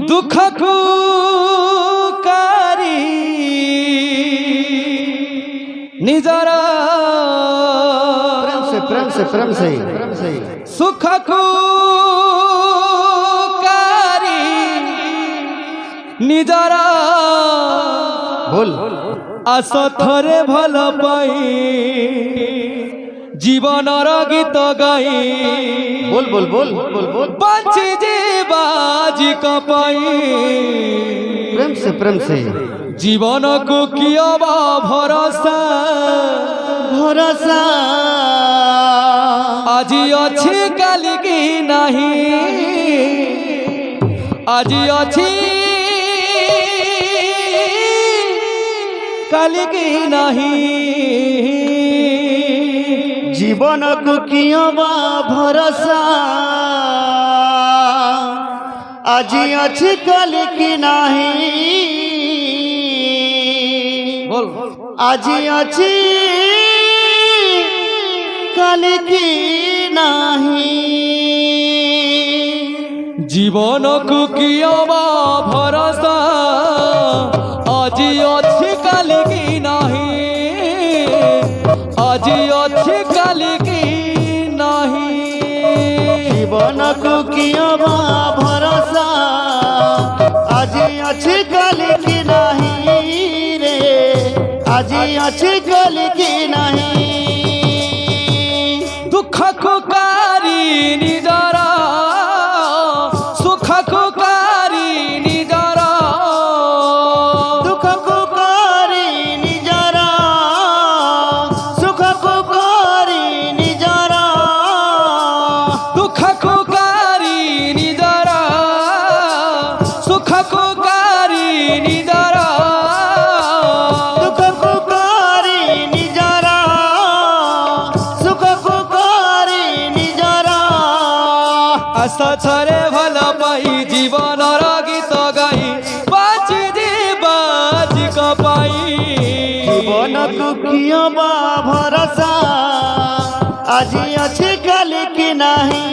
दुख को कारी निजरा प्रेम से सुख को कारी निजरा बोल आस थरे भल पाई जीवनर गीत गाई बोल बोल बोल बोल बोल बची जीवाजी कपाई प्रेम से जीवन को किया भरोसा भरोसा আজি अच्छी कल की नहीं আজি अच्छी कल की नहीं जीवन को किया भरोसा আজি अच्छी कल की नहीं बोल আজি अच्छी कल की नहीं जीवन को किया भरोसा आज अच्छी कल की नहीं आज अच्छी कल की नहीं जीवन को किया भरोसा आज अच्छी कल की नहीं रे आज अच्छी कल की नहीं दुख को कारी निजरा सुख को कारी निजरा दुख को कारी निजरा सुख को कारी निजरा दुख को कारी निजरा सुख को कारी निजरा दुख को कारी निजरा सुख को कारी निजरा आस थरे भल पाई जीवनर गीत गाई बाजी जीवाजी कपाई जीवन को किया भरोसा आज अच्छी कल की नहीं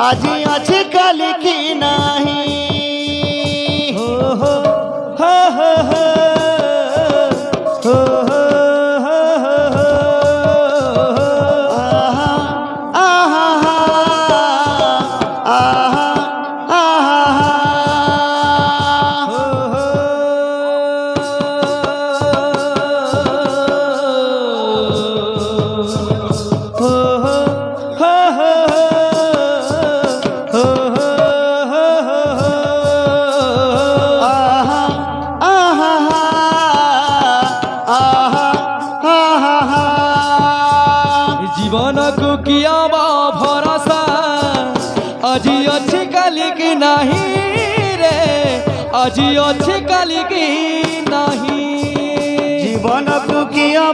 आज अच्छी कल की नहीं हो हो हा हा हा हो हो हा हा हा आहा आहा आहा हो हो हो हो हा हा हो हो जीवन को किया भरोसा आज अच्छी कल की नहीं रे आज अच्छी कल की नहीं जीवन को किया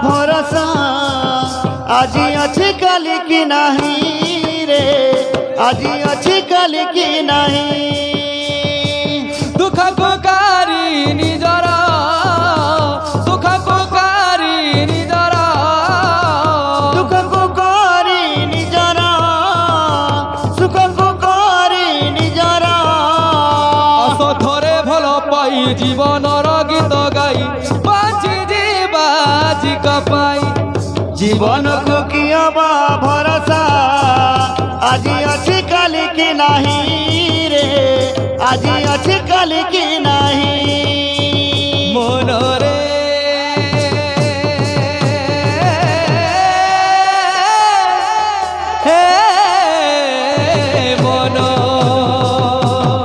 भरोसा आज अच्छी कल की नहीं रे आज अच्छी कल की नहीं दुख को कारी निजरा सुख को कारी निजरा दुख को कारी निजरा सुख को कारी निजरा आस थरे भल पाई जीवनर गीत गाई बाजी जीवाजी कपाई जीवन को किया भरोसा आज अच्छी कल की नहीं रे आज अच्छी कल की नहीं मन रे हे मन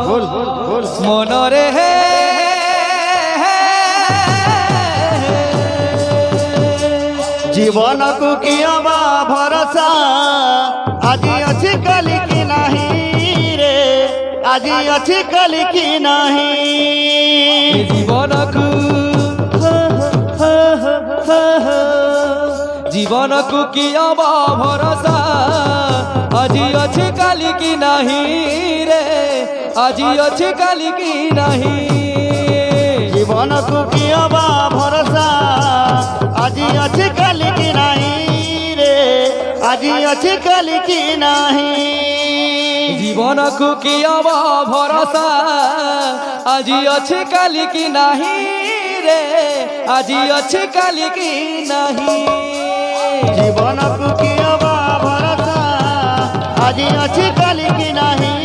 बोल बोल बोल मन रे हे जीवन को किया भरोसा आज अच्छी कल की नहीं रे आज अच्छी कल की नहीं जीवन को किया भरोसा आज अच्छी कल की नहीं रे आज अच्छी कल की नहीं जीवन को किया भरोसा आज अच्छी कल की नहीं रे আজি ଅଛି କାଲି କି ନାହିଁ জীবনকু কি হব ভরসা আজি আছে কালি কি নাহি রে আজি আছে কালি কি নাহি ଜୀବନକୁ କି ହବା ଭରସା ଆଜି ଅଛି କାଲି କି ନାହିଁ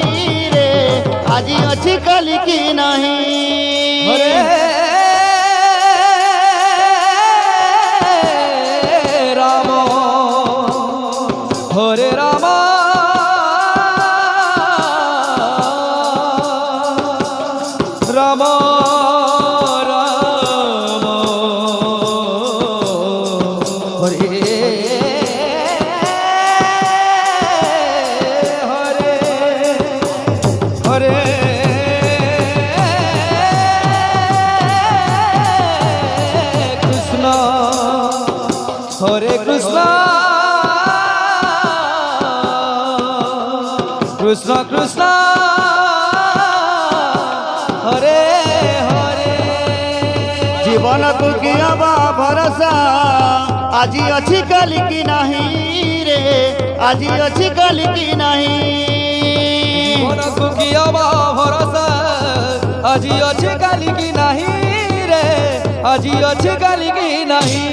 ରେ ଆଜି ଅଛି କାଲି କି ନାହିଁ হরে রাম হরে রাম রাম রাম হরে হরে হরে কৃষ্ণ হরে কৃষ্ণ কৃষ্ণ কৃষ্ণ হরে হরে ଜୀବନକୁ କି ହବା ଭରସା ଆଜି ଅଛି କାଲି କି ନାହିଁ ରେ ଆଜି ଅଛି କାଲି କି ନାହିଁ জীবনকু কি হব ভরসা আজি আছে কালি কি নাহি রে আজি আছে কালি কি নাহি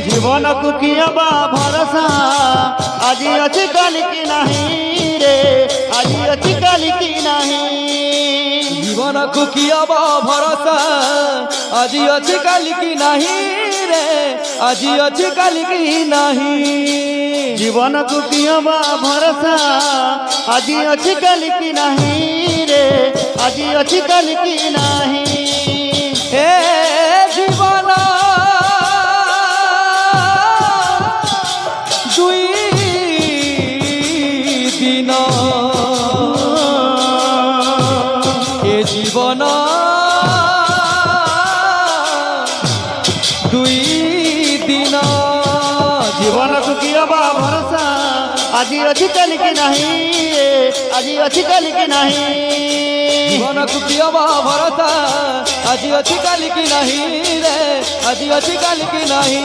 ଜୀବନକୁ କି ହବା ଭରସା ଆଜି ଅଛି କାଲି କି ନାହିଁ ରେ ଆଜି ଅଛି କାଲି କି ନାହିଁ জীবনকু কি হব ভরসা আজি আছে কালি কি নাহি রে আজি আছে কালি কি নাহি ଜୀବନକୁ କି ହବା ଭରସା ଆଜି ଅଛି କାଲି କି ନାହିଁ ରେ ଆଜି ଅଛି କାଲି କି ନାହିଁ এ জীবন দুই দিন এ জীবন দুই দিন ଜୀବନକୁ କି ହବା ଭରସା ଆଜି ଅଛି କାଲି କି ନାହିଁ ଆଜି ଅଛି କାଲି କି ନାହିଁ জীবনকু কি হব ভরসা আজি আছে কালি কি নাহি রে আজি আছে কালি কি নাহি